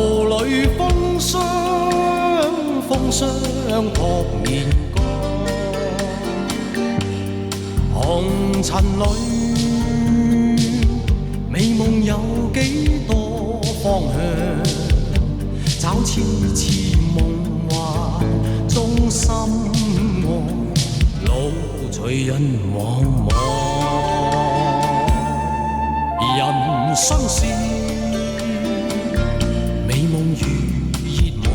路裏風霜撲面光，紅塵裏美夢有幾多方向，找痴痴夢幻中心愛，路隨人茫茫，人生是美夢如熱望，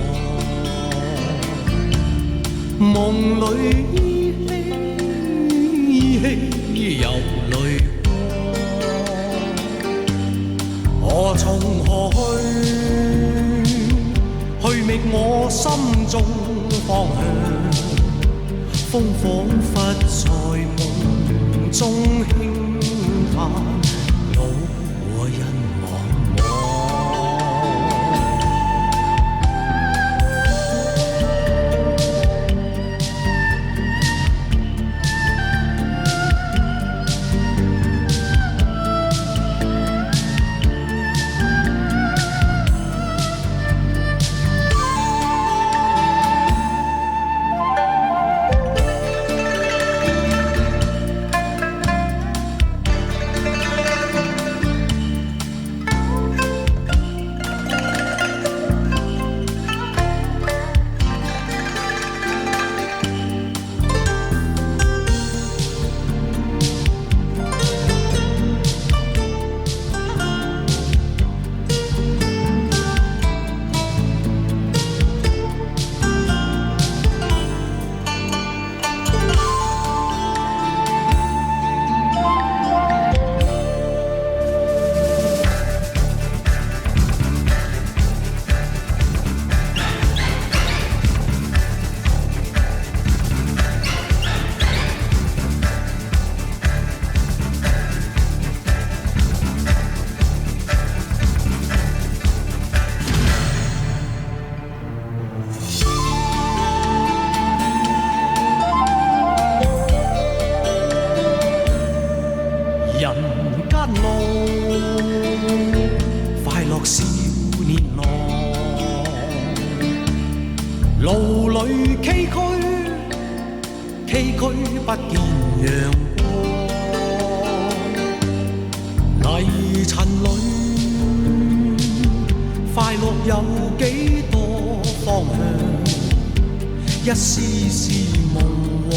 夢裏依稀有淚光，我從何去覓我心中方向，風彷彿在夢中輕嘆，路和人茫茫。人間路，快樂少年郎，路裏崎嶇不見陽光，泥塵裏快樂有幾多方向，一絲絲夢幻